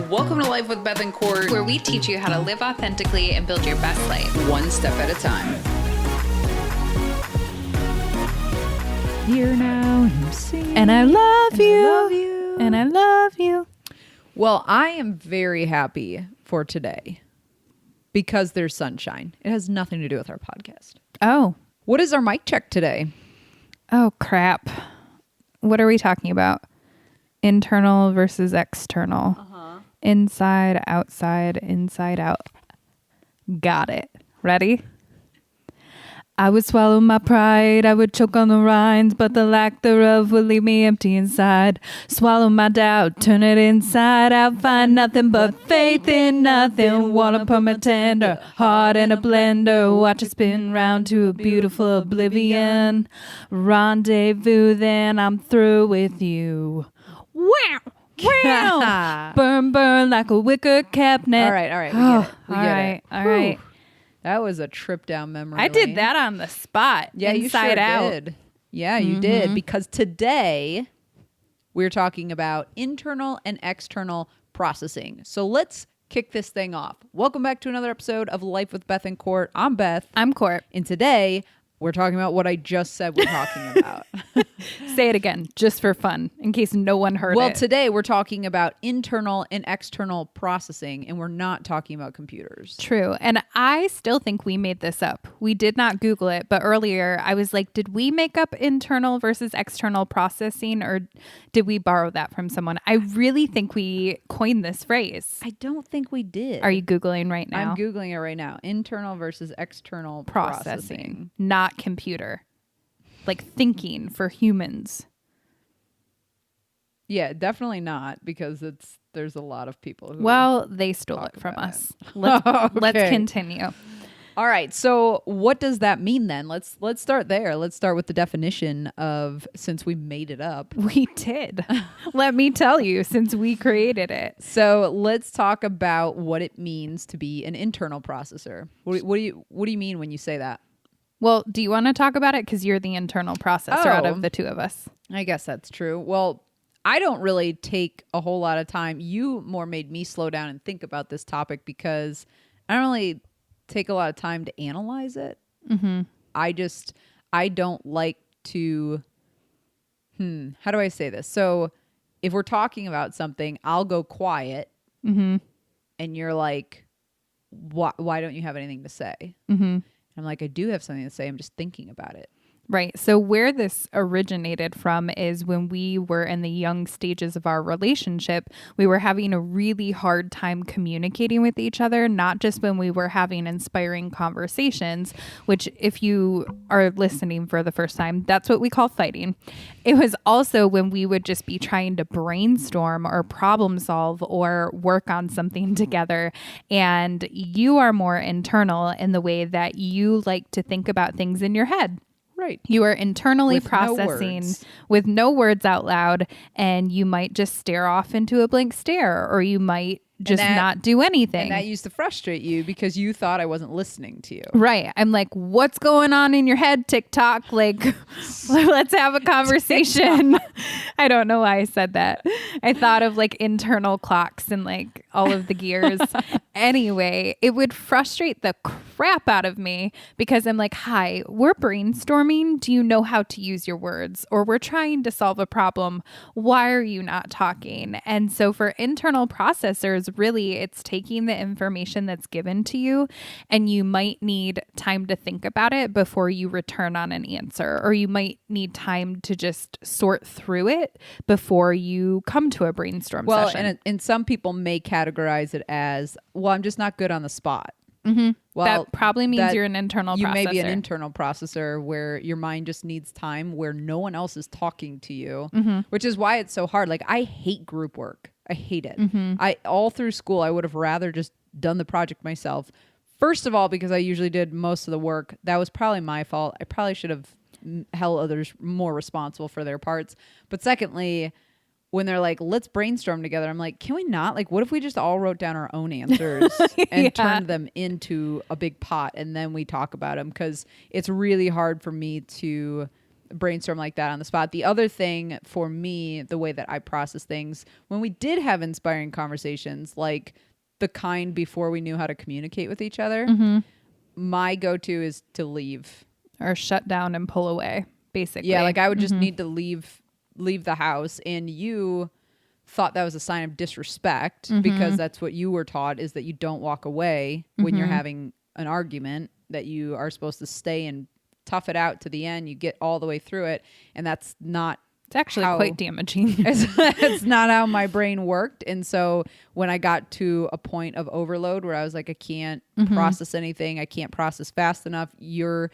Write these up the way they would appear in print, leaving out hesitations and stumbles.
Welcome to Life with Beth and Court, where we teach you how to live authentically and build your best life, one step at a time. Here now, and I'm singing, and I love you, and I love you. Well, I am very happy for today because there's sunshine. It has nothing to do with our podcast. Oh. What is our mic check today? Oh, crap. What are we talking about? Internal versus external. Inside, outside, inside out. Got it. Ready? I would swallow my pride, I would choke on the rinds, but the lack thereof would leave me empty inside. Swallow my doubt, turn it inside out, find nothing but faith in nothing. Wanna put my tender heart in a blender, watch it spin round to a beautiful oblivion. Rendezvous, then I'm through with you. Wow! Wow! Burn, burn like a wicker cabinet. All right. We get it. All right. That was a trip down memory I did that on the spot. Yeah, inside you sure out. did. Yeah, you did. Because today we're talking about internal and external processing. So let's kick this thing off. Welcome back to another episode of Life with Beth and Court. I'm Beth. I'm Court. And today we're talking about what I just said we're talking about. Say it again, just for fun, in case no one heard it. Well, today we're talking about internal and external processing, and we're not talking about computers. True. And I still think we made this up. We did not Google it, but earlier I was like, did we make up internal versus external processing, or did we borrow that from someone? I really think we coined this phrase. I don't think we did. Are you Googling right now? I'm Googling it right now. Internal versus external processing. Not computer. Like thinking for humans. Yeah, definitely not, because there's a lot of people who they stole it from us. Okay. Let's continue. All right. So what does that mean then? Let's start there. Let's start with the definition of, since we made it up. We did. Let me tell you, since we created it. So let's talk about what it means to be an internal processor. What do you mean when you say that? Well, do you want to talk about it? Because you're the internal processor out of the two of us. I guess that's true. Well, I don't really take a whole lot of time. You more made me slow down and think about this topic because I don't really take a lot of time to analyze it. Mm-hmm. I don't like to, how do I say this? So if we're talking about something, I'll go quiet and you're like, why don't you have anything to say? Mm-hmm. I'm like, I do have something to say. I'm just thinking about it. Right. So where this originated from is when we were in the young stages of our relationship, we were having a really hard time communicating with each other, not just when we were having inspiring conversations, which if you are listening for the first time, that's what we call fighting. It was also when we would just be trying to brainstorm or problem solve or work on something together. And you are more internal in the way that you like to think about things in your head. Right. You are internally with processing with no words out loud, and you might just stare off into a blank stare, or you might just not do anything. And that used to frustrate you because you thought I wasn't listening to you. Right. I'm like, what's going on in your head, TikTok? Like, let's have a conversation. I don't know why I said that. I thought of like internal clocks and like all of the gears. Anyway, it would frustrate the crap out of me because I'm like, hi, we're brainstorming. Do you know how to use your words? Or we're trying to solve a problem. Why are you not talking? And so for internal processors, really it's taking the information that's given to you, and you might need time to think about it before you return on an answer, or you might need time to just sort through it before you come to a brainstorm session. And some people may categorize it as, well, I'm just not good on the spot. Mm-hmm. Well, that probably means you're an internal processor. You may be an internal processor where your mind just needs time where no one else is talking to you, which is why it's so hard. Like, I hate group work. I hate it. All through school, I would have rather just done the project myself. First of all, because I usually did most of the work. That was probably my fault. I probably should have held others more responsible for their parts. But secondly, when they're like, let's brainstorm together, I'm like, can we not? Like, what if we just all wrote down our own answers and turned them into a big pot and then we talk about them? Because it's really hard for me to brainstorm like that on the spot. The other thing for me, the way that I process things, when we did have inspiring conversations, like the kind before we knew how to communicate with each other, my go-to is to leave. Or shut down and pull away, basically. Yeah, like I would just need to leave the house, and you thought that was a sign of disrespect because that's what you were taught, is that you don't walk away when you're having an argument, that you are supposed to stay and tough it out to the end. You get all the way through it, and that's not It's actually quite damaging. it's not how my brain worked. And so when I got to a point of overload where I was like, I can't process anything, I can't process fast enough, you're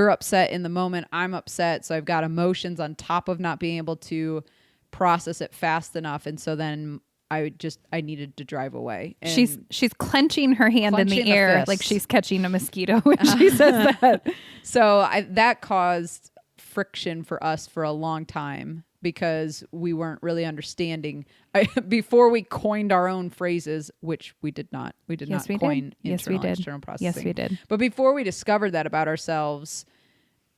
upset in the moment, I'm upset, so I've got emotions on top of not being able to process it fast enough. And so then I needed to drive away. And she's clenching her hand in the air like she's catching a mosquito when she says that. So that caused friction for us for a long time, because we weren't really understanding before we coined our own phrases, which we did not. We did not coin internal and external processing. Yes, we did. But before we discovered that about ourselves,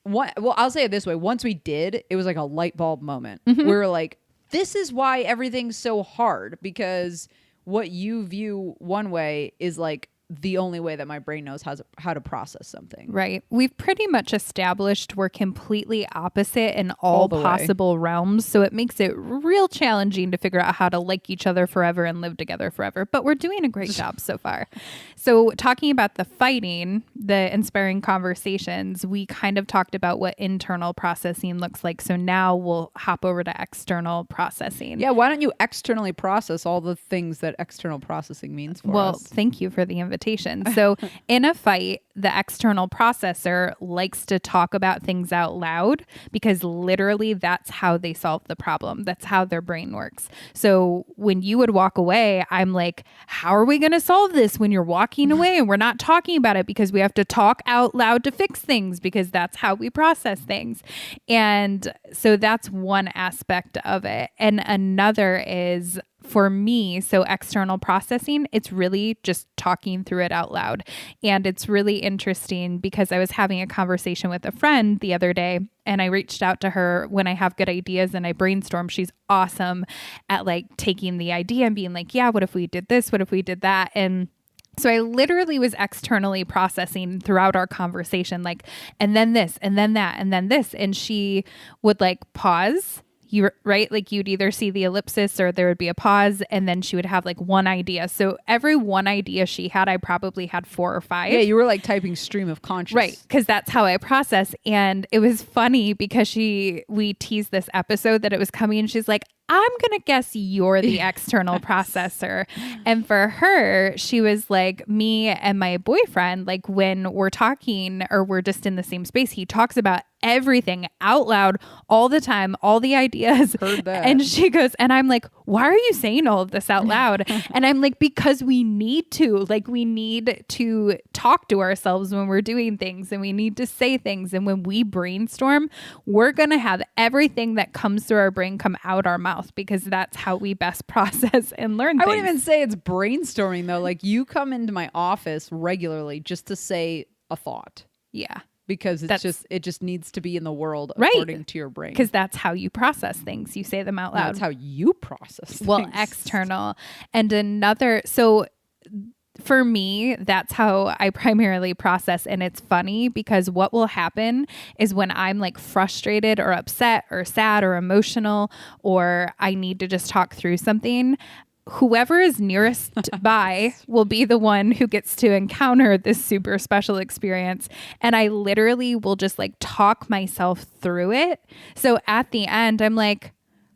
I'll say it this way. Once we did, it was like a light bulb moment. We were like, this is why everything's so hard, because what you view one way is like the only way that my brain knows how to process something. Right. We've pretty much established we're completely opposite in all possible realms. So it makes it real challenging to figure out how to like each other forever and live together forever. But we're doing a great job so far. So talking about the fighting, the inspiring conversations, we kind of talked about what internal processing looks like. So now we'll hop over to external processing. Yeah. Why don't you externally process all the things that external processing means for us? Well, thank you for the invitation. So in a fight, the external processor likes to talk about things out loud, because literally that's how they solve the problem. That's how their brain works. So when you would walk away, I'm like, how are we going to solve this when you're walking away and we're not talking about it, because we have to talk out loud to fix things, because that's how we process things. And so that's one aspect of it. And another is, for me, so external processing, it's really just talking through it out loud. And it's really interesting because I was having a conversation with a friend the other day, and I reached out to her when I have good ideas and I brainstorm. She's awesome at like taking the idea and being like, yeah, what if we did this? What if we did that? And so I literally was externally processing throughout our conversation, like, and then this, and then that, and then this. And she would like pause. Right? Like you'd either see the ellipsis or there would be a pause, and then she would have like one idea. So every one idea she had, I probably had 4 or 5. Yeah, you were like typing stream of consciousness. Right. Because that's how I process. And it was funny because we teased this episode that it was coming, and she's like, I'm going to guess you're the external processor. And for her, she was like, me and my boyfriend, like when we're talking or we're just in the same space, he talks about everything out loud all the time, all the ideas. Heard that. And she goes, and I'm like, why are you saying all of this out loud? And I'm like, because we need to, like, we need to talk to ourselves when we're doing things, and we need to say things. And when we brainstorm, we're going to have everything that comes through our brain come out our mouth, because that's how we best process and learn things. I wouldn't even say it's brainstorming though. Like you come into my office regularly just to say a thought. Yeah. Because it just needs to be in the world right. according to your brain. Because that's how you process things. You say them out loud. That's how you process things. Well, external. And another, so for me, that's how I primarily process. And it's funny because what will happen is when I'm like frustrated or upset or sad or emotional, or I need to just talk through something, whoever is nearest by will be the one who gets to encounter this super special experience. And I literally will just like talk myself through it. So at the end, I'm like,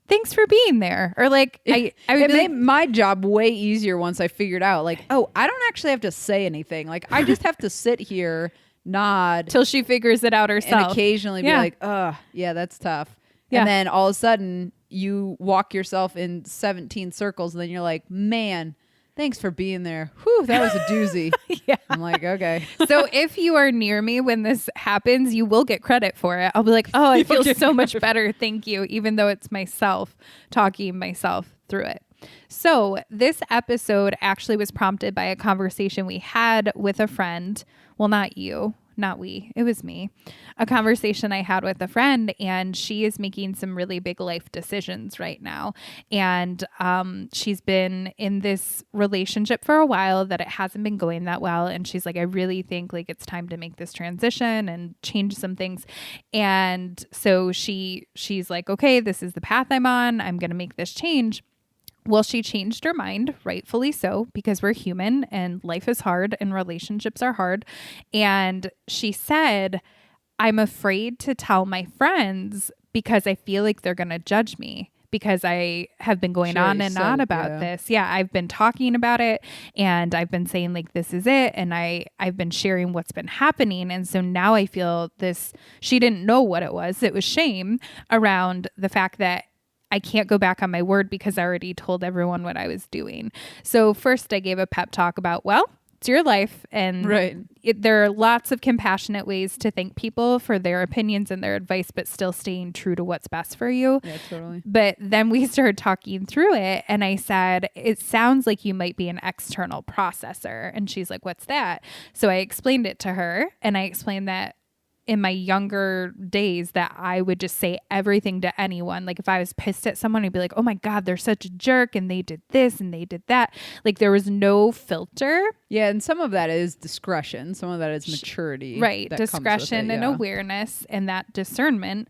thanks for being there. Or like, it made my job way easier once I figured out like, oh, I don't actually have to say anything. Like I just have to sit here, nod. Till she figures it out herself. And occasionally be like, yeah, that's tough. Yeah. And then all of a sudden you walk yourself in 17 circles, and then you're like, man, thanks for being there. Whew, that was a doozy. Yeah. I'm like, okay. So if you are near me when this happens, you will get credit for it. I'll be like, oh, I feel so much better. Thank you. Even though it's myself talking myself through it. So this episode actually was prompted by a conversation we had with a friend. Well, not you. not we, it was me, a conversation I had with a friend, and she is making some really big life decisions right now. And she's been in this relationship for a while that it hasn't been going that well. And she's like, I really think like it's time to make this transition and change some things. And so she's like, okay, this is the path I'm on. I'm going to make this change. Well, she changed her mind, rightfully so, because we're human and life is hard and relationships are hard. And she said, I'm afraid to tell my friends because I feel like they're going to judge me because I have been going on and on about this. Yeah, I've been talking about it and I've been saying like, this is it. And I've been sharing what's been happening. And so now I feel this, she didn't know what it was. It was shame around the fact that I can't go back on my word because I already told everyone what I was doing. So first I gave a pep talk about, well, it's your life. And there are lots of compassionate ways to thank people for their opinions and their advice, but still staying true to what's best for you. Yeah, totally. But then we started talking through it and I said, it sounds like you might be an external processor. And she's like, what's that? So I explained it to her and I explained that in my younger days that I would just say everything to anyone. Like if I was pissed at someone, I'd be like, oh my God, they're such a jerk. And they did this and they did that. Like there was no filter. Yeah. And some of that is discretion. Some of that is maturity. Right. Discretion and awareness and that discernment.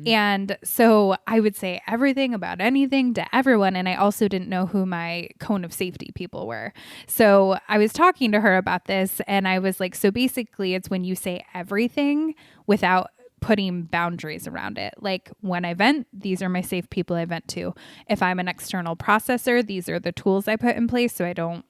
And so I would say everything about anything to everyone. And I also didn't know who my cone of safety people were. So I was talking to her about this and I was like, so basically it's when you say everything without putting boundaries around it. Like when I vent, these are my safe people I vent to. If I'm an external processor, these are the tools I put in place so I don't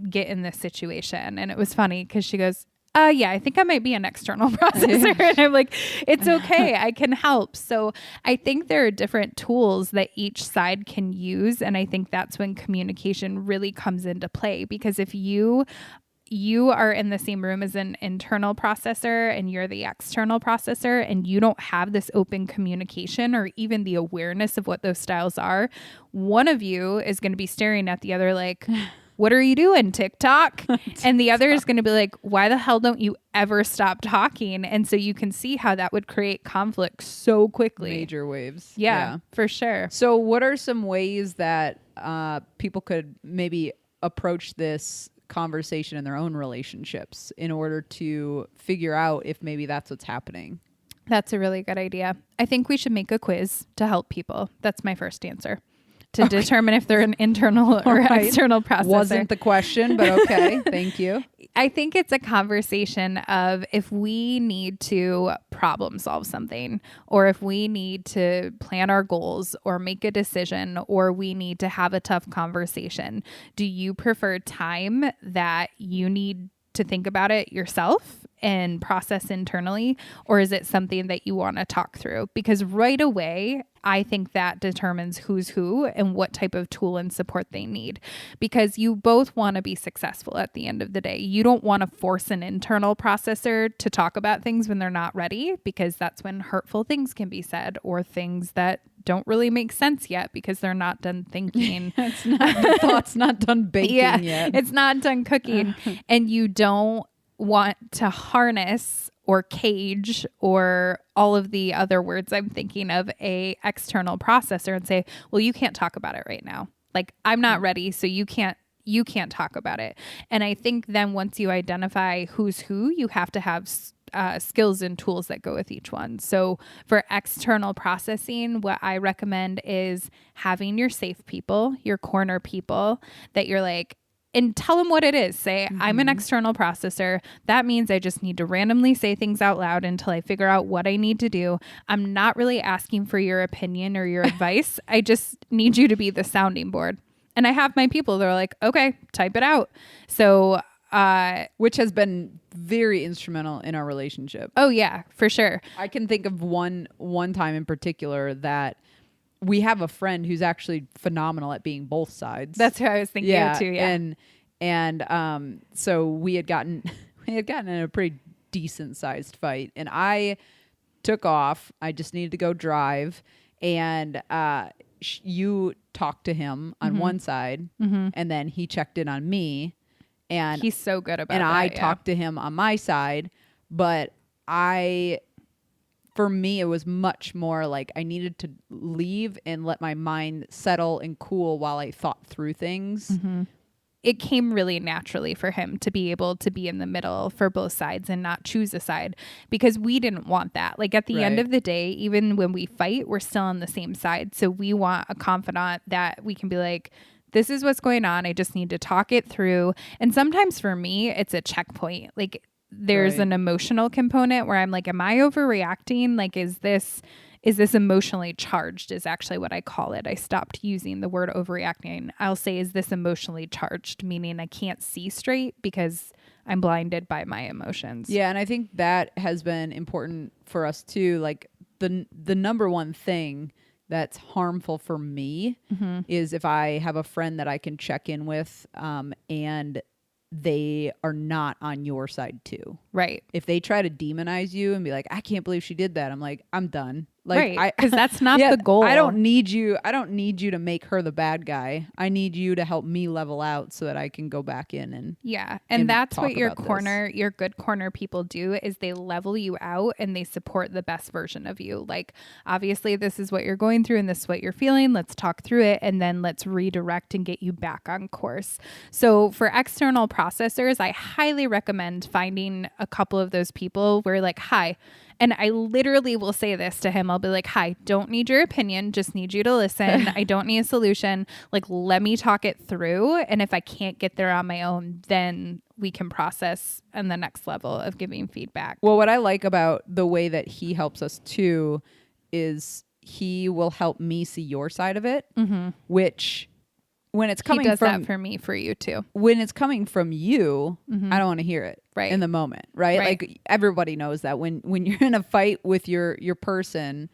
get in this situation. And it was funny because she goes, yeah, I think I might be an external processor. And I'm like, it's okay. I can help. So I think there are different tools that each side can use. And I think that's when communication really comes into play, because if you are in the same room as an internal processor and you're the external processor and you don't have this open communication or even the awareness of what those styles are, one of you is going to be staring at the other like, what are you doing, TikTok? And the other is going to be like, why the hell don't you ever stop talking? And so you can see how that would create conflict so quickly. Major waves. Yeah, for sure. So what are some ways that people could maybe approach this conversation in their own relationships in order to figure out if maybe that's what's happening? That's a really good idea. I think we should make a quiz to help people. That's my first answer. To determine if they're an internal or external processor. Wasn't the question, but okay. Thank you. I think it's a conversation of if we need to problem solve something, or if we need to plan our goals or make a decision, or we need to have a tough conversation. Do you prefer time that you need to think about it yourself and process internally, or is it something that you want to talk through? Because right away, I think that determines who's who and what type of tool and support they need, because you both want to be successful at the end of the day. You don't want to force an internal processor to talk about things when they're not ready, because that's when hurtful things can be said or things that don't really make sense yet because they're not done thinking. The thought's not done baking yet. It's not done cooking. And you don't want to harness or cage or all of the other words I'm thinking of a external processor and say, well, you can't talk about it right now. Like, I'm not ready, so you can't talk about it. And I think then once you identify who's who, you have to have skills and tools that go with each one. So for external processing, what I recommend is having your safe people, your corner people that you're like, and tell them what it is. Say, I'm an external processor. That means I just need to randomly say things out loud until I figure out what I need to do. I'm not really asking for your opinion or your advice. I just need you to be the sounding board. And I have my people. They're like, okay, type it out. So, which has been very instrumental in our relationship. Oh yeah, for sure. I can think of one time in particular that we have a friend who's actually phenomenal at being both sides. That's who I was thinking of too. Yeah. And so we had gotten in a pretty decent sized fight, and I took off. I just needed to go drive, and you talked to him on one side, and then he checked in on me, and he's so good about and that. I talked to him on my side. But for me, it was much more like I needed to leave and let my mind settle and cool while I thought through things. It came really naturally for him to be able to be in the middle for both sides and not choose a side, because we didn't want that. Like at the end of the day, even when we fight, we're still on the same side. So we want a confidant that we can be like, this is what's going on. I just need to talk it through. And sometimes for me, it's a checkpoint. Like there's an emotional component where I'm like, am I overreacting? Like, is this emotionally charged is actually what I call it. I stopped using the word overreacting. I'll say, is this emotionally charged? Meaning I can't see straight because I'm blinded by my emotions. Yeah. And I think that has been important for us too. Like the number one thing that's harmful for me is if I have a friend that I can check in with, and they are not on your side too. Right. If they try to demonize you and be like, I can't believe she did that, I'm like, I'm done. Like, right. Because that's not the goal. I don't need you to make her the bad guy. I need you to help me level out so that I can go back in and and that's what your your good corner people do, is they level you out and they support the best version of you. Like, obviously this is what you're going through and this is what you're feeling. Let's talk through it and then let's redirect and get you back on course. So for external processors, I highly recommend finding a couple of those people where like, hi. And I literally will say this to him. I'll be like, hi, don't need your opinion. Just need you to listen. I don't need a solution. Like, let me talk it through. And if I can't get there on my own, then we can process on the next level of giving feedback. Well, what I like about the way that he helps us too is he will help me see your side of it, which when it's coming he does from that for me, for you too. When it's coming from you, I don't want to hear it in the moment, right? Like everybody knows that when you're in a fight with your person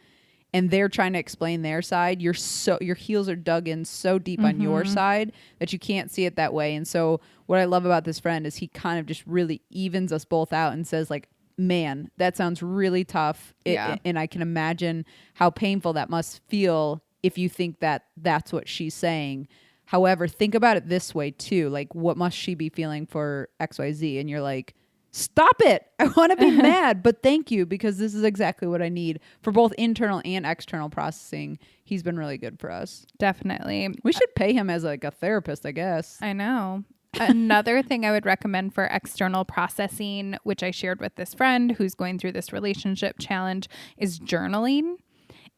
and they're trying to explain their side, your heels are dug in so deep on your side that you can't see it that way. And so what I love about this friend is he kind of just really evens us both out and says like, man, that sounds really tough. And I can imagine how painful that must feel if you think that that's what she's saying. However, think about it this way too. Like, what must she be feeling for XYZ? And you're like, stop it. I want to be mad, but thank you, because this is exactly what I need for both internal and external processing. He's been really good for us. Definitely. We should pay him as like a therapist, I guess. I know. Another thing I would recommend for external processing, which I shared with this friend who's going through this relationship challenge, is journaling.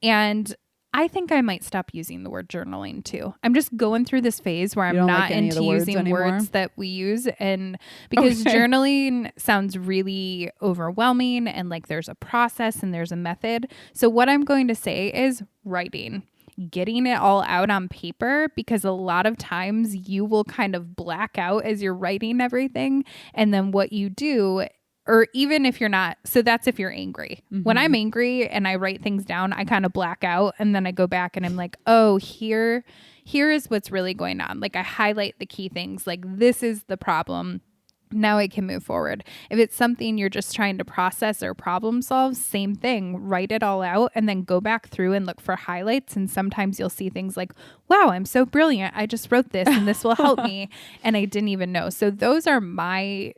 And I think I might stop using the word journaling too. I'm just going through this phase where I'm not into using words that we use. And because journaling sounds really overwhelming and like there's a process and there's a method. So what I'm going to say is writing, getting it all out on paper, because a lot of times you will kind of black out as you're writing everything. And then what you do, or even if you're not, so that's if you're angry. When I'm angry and I write things down, I kind of black out and then I go back and I'm like, oh, here is what's really going on. Like I highlight the key things, like this is the problem. Now I can move forward. If it's something you're just trying to process or problem solve, same thing, write it all out and then go back through and look for highlights. And sometimes you'll see things like, wow, I'm so brilliant. I just wrote this and this will help me. And I didn't even know. So those are my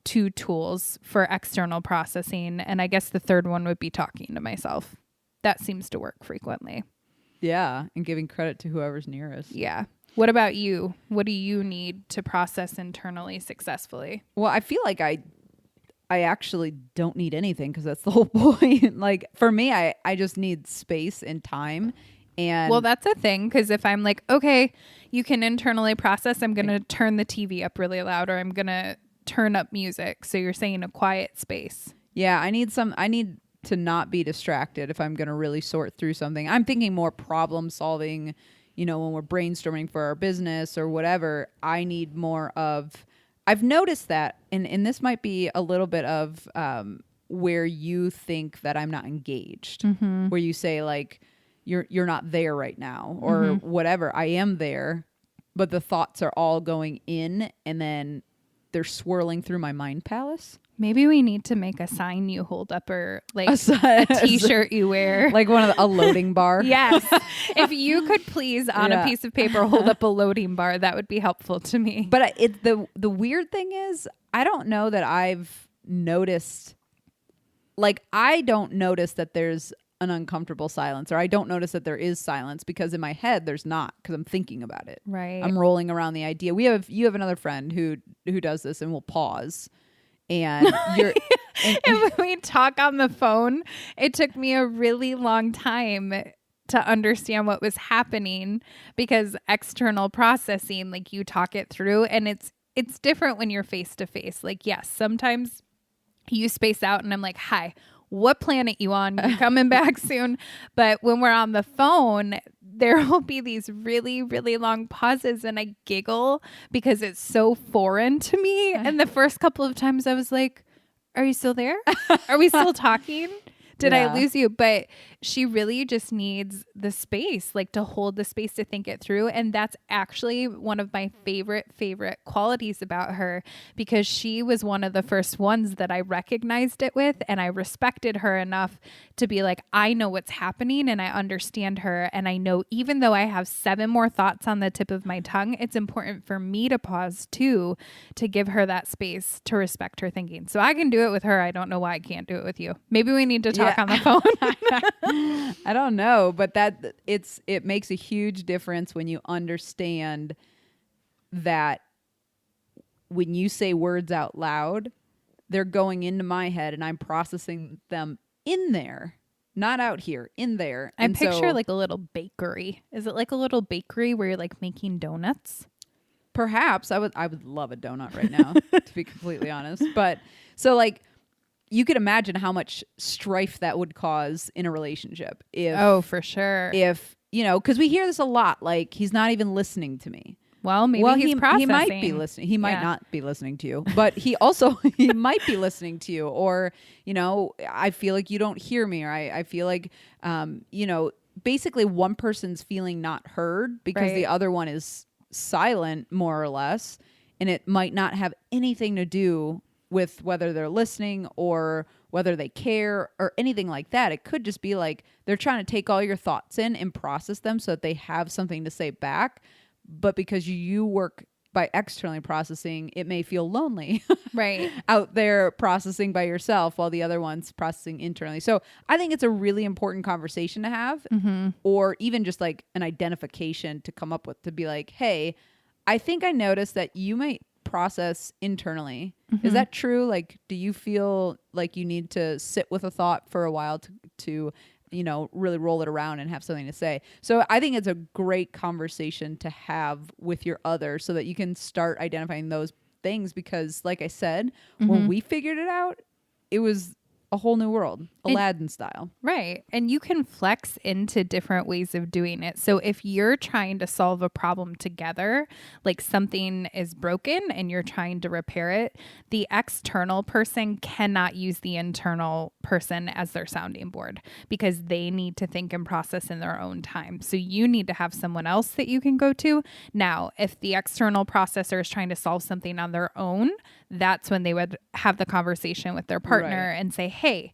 2 tools for external processing. And I guess the third one would be talking to myself. That seems to work frequently. Yeah. And giving credit to whoever's nearest. Yeah. What about you? What do you need to process internally successfully? Well, I feel like I actually don't need anything, because that's the whole point. Like for me, I just need space and time. And well, that's a thing, because if I'm like, okay, you can internally process, I'm going to turn the TV up really loud, or I'm going to turn up music. So you're saying a quiet space. Yeah, I need to not be distracted if I'm going to really sort through something. I'm thinking more problem solving, when we're brainstorming for our business or whatever. I need more of, I've noticed that, and this might be a little bit of where you think that I'm not engaged, where you say like, you're not there right now or whatever. I am there, but the thoughts are all going in and then they're swirling through my mind palace. Maybe we need to make a sign you hold up, or like a t-shirt you wear. Like a loading bar. Yes. If you could please on a piece of paper hold up a loading bar, that would be helpful to me. But the weird thing is, I don't know that I've noticed like I don't notice that there's an uncomfortable silence, or I don't notice that there is silence because in my head there's not, because I'm thinking about it. Right. I'm rolling around the idea. You have another friend who does this and will pause, and you're And when we talk on the phone, it took me a really long time to understand what was happening, because external processing, like you talk it through, and it's different when you're face to face. Like, yes, sometimes you space out and I'm like, hi, what planet you on? You coming back soon? But when we're on the phone, there will be these really, really long pauses, and I giggle because it's so foreign to me. And the first couple of times I was like, are you still there? Are we still talking? Did I lose you? But she really just needs the space, like to hold the space to think it through. And that's actually one of my favorite qualities about her, because she was one of the first ones that I recognized it with. And I respected her enough to be like, I know what's happening and I understand her. And I know even though I have 7 more thoughts on the tip of my tongue, it's important for me to pause too, to give her that space to respect her thinking. So I can do it with her. I don't know why I can't do it with you. Maybe we need to talk on the phone. I don't know, but it makes a huge difference when you understand that when you say words out loud, they're going into my head and I'm processing them in there, not out here, in there. I picture like a little bakery. Is it like a little bakery where you're like making donuts? Perhaps I would love a donut right now, to be completely honest. But so like, you could imagine how much strife that would cause in a relationship. For sure. If, because we hear this a lot, like, he's not even listening to me. Well, maybe he's processing. He might be listening. He might not be listening to you, but he might be listening to you. Or, I feel like you don't hear me, or I feel like, basically one person's feeling not heard because the other one is silent, more or less. And it might not have anything to do with whether they're listening or whether they care or anything like that. It could just be like they're trying to take all your thoughts in and process them so that they have something to say back. But because you work by externally processing, it may feel lonely right out there processing by yourself while the other one's processing internally. So I think it's a really important conversation to have, or even just like an identification to come up with, to be like, hey, I think I noticed that you might process internally. Is that true? Like, do you feel like you need to sit with a thought for a while to really roll it around and have something to say? So I think it's a great conversation to have with your other so that you can start identifying those things, because like I said, when we figured it out, it was a whole new world, Aladdin style. Right. And you can flex into different ways of doing it. So if you're trying to solve a problem together, like something is broken and you're trying to repair it, the external person cannot use the internal person as their sounding board, because they need to think and process in their own time. So you need to have someone else that you can go to. Now, if the external processor is trying to solve something on their own, that's when they would have the conversation with their partner and say, hey,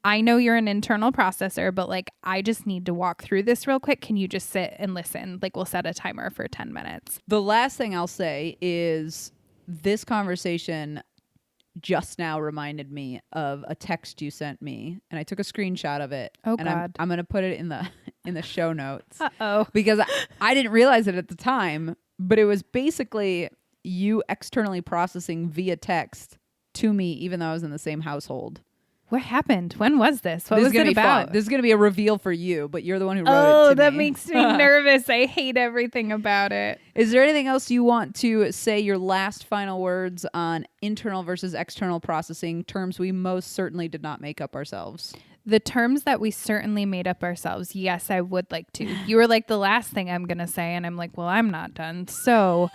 I know you're an internal processor, but like, I just need to walk through this real quick. Can you just sit and listen? Like, we'll set a timer for 10 minutes. The last thing I'll say is this conversation just now reminded me of a text you sent me, and I took a screenshot of it. Oh, and God. I'm going to put it in the show notes. Uh-oh. Because I didn't realize it at the time, but it was basically you externally processing via text to me, even though I was in the same household. What happened? When was this? What was it about? Fun. This is going to be a reveal for you, but you're the one who wrote it to me. Oh, that makes me nervous. I hate everything about it. Is there anything else you want to say, your last final words on internal versus external processing, terms we most certainly did not make up ourselves? The terms that we certainly made up ourselves. Yes, I would like to. You were like the last thing I'm going to say, and I'm like, well, I'm not done. So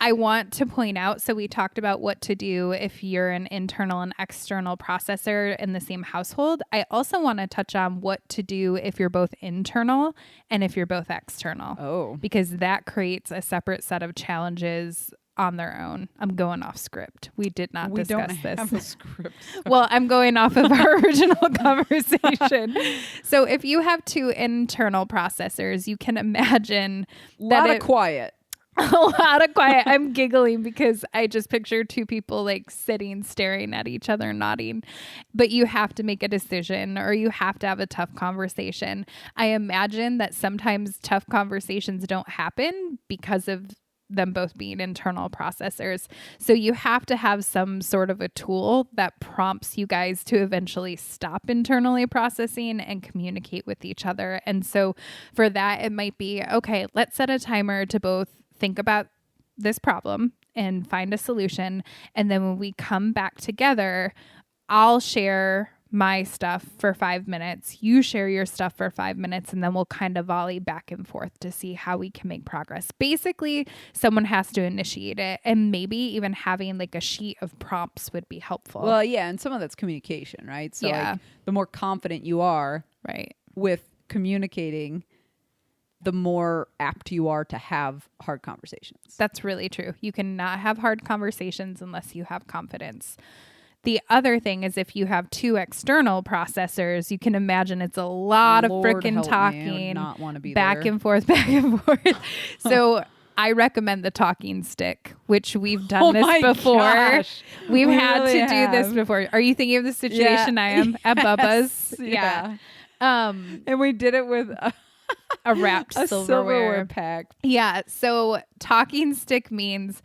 I want to point out, so we talked about what to do if you're an internal and external processor in the same household. I also want to touch on what to do if you're both internal and if you're both external. Oh. Because that creates a separate set of challenges on their own. I'm going off script. We did not discuss this. We don't have a script. Well, I'm going off of our original conversation. So if you have 2 internal processors, you can imagine that a lot of quiet. A lot of quiet. I'm giggling because I just picture two people like sitting, staring at each other, nodding. But you have to make a decision or you have to have a tough conversation. I imagine that sometimes tough conversations don't happen because of them both being internal processors. So you have to have some sort of a tool that prompts you guys to eventually stop internally processing and communicate with each other. And so for that, it might be, okay, let's set a timer to both think about this problem and find a solution. And then when we come back together, I'll share my stuff for 5 minutes. You share your stuff for 5 minutes, and then we'll kind of volley back and forth to see how we can make progress. Basically, someone has to initiate it, and maybe even having like a sheet of prompts would be helpful. Well, yeah, and some of that's communication, right? So Yeah. like the more confident you are Right. with communicating, the more apt you are to have hard conversations. That's really true. You cannot have hard conversations unless you have confidence. The other thing is if you have two external processors, you can imagine it's a lot of Lord freaking help me, I would talking not want to be back there. and forth, back and forth. So I recommend the talking stick, which we've done Oh this my before. gosh. We've We had really to do this have. before. Are you thinking of the situation I am at Bubba's? Yeah. Yeah. And we did it with A wrapped a silverware silverware. pack. Yeah. So talking stick means,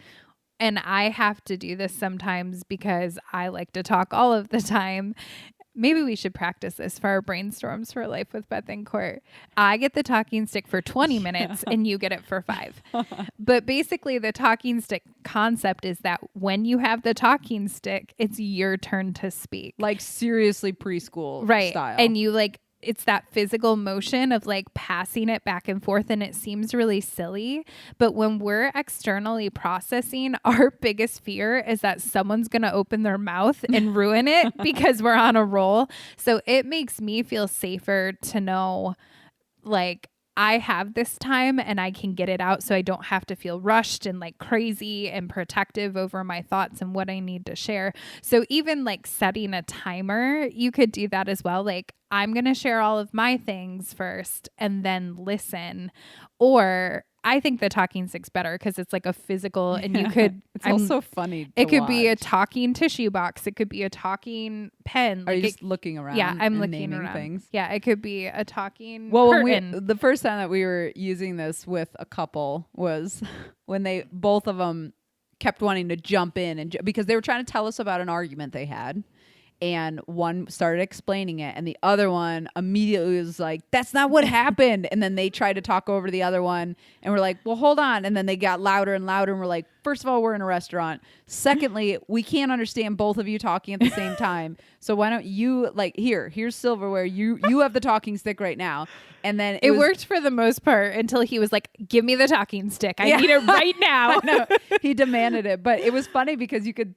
and I have to do this sometimes because I like to talk all of the time. Maybe we should practice this for our brainstorms for Life with Beth and Court. I get the talking stick for 20 minutes and you get it for 5. But basically the talking stick concept is that when you have the talking stick, it's your turn to speak. Like seriously preschool Right. style. And you like, it's that physical motion of like passing it back and forth, and it seems really silly. But when we're externally processing, our biggest fear is that someone's going to open their mouth and ruin it because we're on a roll. So it makes me feel safer to know like I have this time and I can get it out so I don't have to feel rushed and like crazy and protective over my thoughts and what I need to share. So even like setting a timer, you could do that as well. Like I'm going to share all of my things first and then listen. Or I think the talking stick's better because it's like a physical and you could. It's also funny. It could be a watch. talking tissue box. It could be a talking pen. Are Like you it- just looking around? yeah, I'm and looking naming around. things. Yeah, it could be a talking Well, curtain. the first time that we were using this with a couple was when both of them kept wanting to jump in and because they were trying to tell us about an argument they had. And one started explaining it, and the other one immediately was like, "That's not what happened." And then they tried to talk over the other one, and we're like, "Well, hold on." And then they got louder and louder, and we're like, first of all, we're in a restaurant. Secondly, we can't understand both of you talking at the same time. So why don't you here's silverware. You have the talking stick right now." And then It worked for the most part until he was like, "Give me the talking stick. I need it right now." No, he demanded it, but it was funny because you could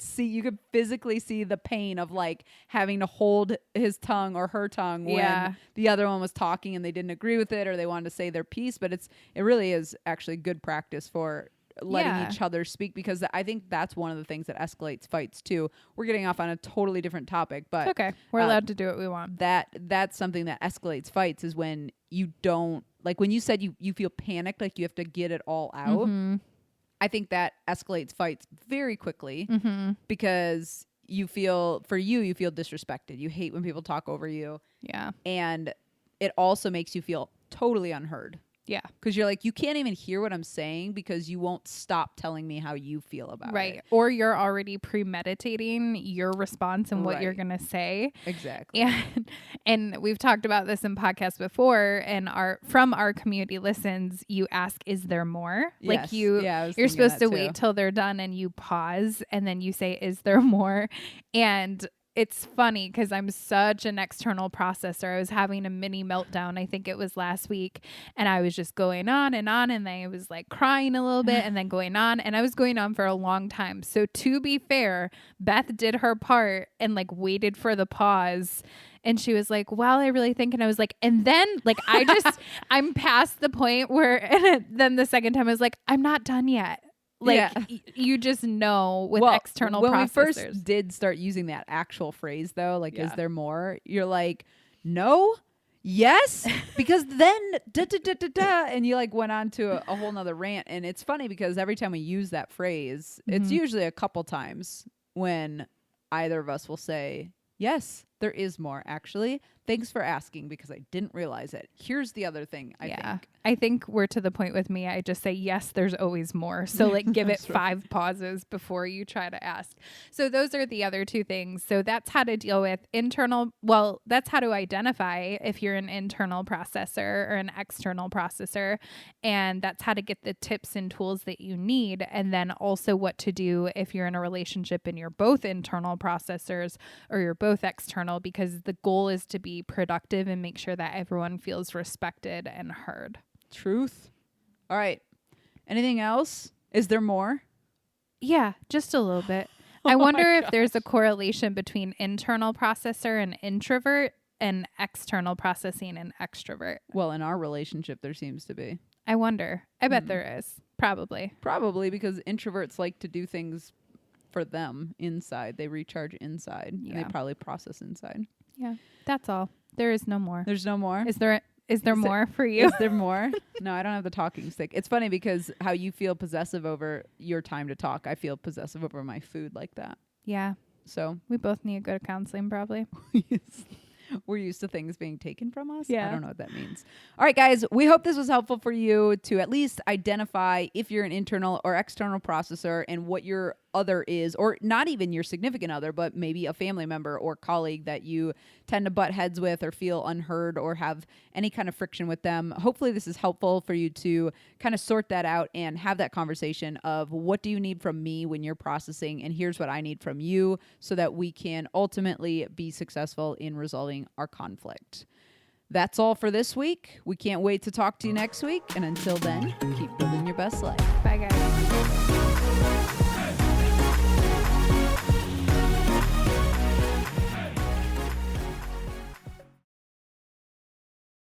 physically see the pain of like having to hold his tongue or her tongue when the other one was talking and they didn't agree with it or they wanted to say their piece. But it really is actually good practice for letting each other speak, because I think that's one of the things that escalates fights too. We're getting off on a totally different topic, but It's okay. We're allowed to do what we want. that's something that escalates fights is when you don't, like when you said you feel panicked, like you have to get it all out. Mm-hmm. I think that escalates fights very quickly because you feel disrespected. You hate when people talk over you. Yeah. And it also makes you feel totally unheard. Yeah. Because you're like, you can't even hear what I'm saying because you won't stop telling me how you feel about it. Right. Or you're already premeditating your response and what you're Right. going to say. Exactly. And we've talked about this in podcasts before, and from our community listens, you ask, is there more? Yes. Like you're thinking supposed that to too. wait till they're done and you pause and then you say, is there more? And it's funny because I'm such an external processor. I was having a mini meltdown. I think it was last week. And I was just going on. And I was like crying a little bit and then going on. And I was going on for a long time. So to be fair, Beth did her part and like waited for the pause. And she was like, well, I really think. And I was like, and then like, I'm past the point where, and then the second time I was like, I'm not done yet. Like you just know with external when processors. we first did start using that actual phrase though, like, is there more? You're like, no, yes, because then da, da, da, da, da, and you like went on to a whole nother rant. And it's funny because every time we use that phrase, it's usually a couple times when either of us will say, yes, there is more, actually. Thanks for asking because I didn't realize it. Here's the other thing, I think. I think we're to the point with me. I just say, yes, there's always more. So like give it 5 pauses before you try to ask. So those are the other 2 things. So that's how to deal with that's how to identify if you're an internal processor or an external processor. And that's how to get the tips and tools that you need. And then also what to do if you're in a relationship and you're both internal processors or you're both external, because the goal is to be productive and make sure that everyone feels respected and heard. Truth. All right. Anything else? Is there more? Yeah, just a little bit. I wonder if there's a correlation between internal processor and introvert and external processing and extrovert. Well, in our relationship, there seems to be. I wonder. I bet there is. Probably. Probably because introverts like to do things for them inside. They recharge inside. Yeah. And they probably process inside. Yeah, that's all. There is no more. There's no more? Is there more for you? Is there more? No, I don't have the talking stick. It's funny because how you feel possessive over your time to talk, I feel possessive over my food like that. Yeah. So We both need to go to counseling probably. yes. We're used to things being taken from us. Yeah. I don't know what that means. All right, guys, we hope this was helpful for you to at least identify if you're an internal or external processor and what your other is, or not even your significant other, but maybe a family member or colleague that you tend to butt heads with or feel unheard or have any kind of friction with them. Hopefully this is helpful for you to kind of sort that out and have that conversation of what do you need from me when you're processing, and here's what I need from you so that we can ultimately be successful in resolving our conflict. That's all for this week. We can't wait to talk to you next week. And until then, keep building your best life. Bye, guys.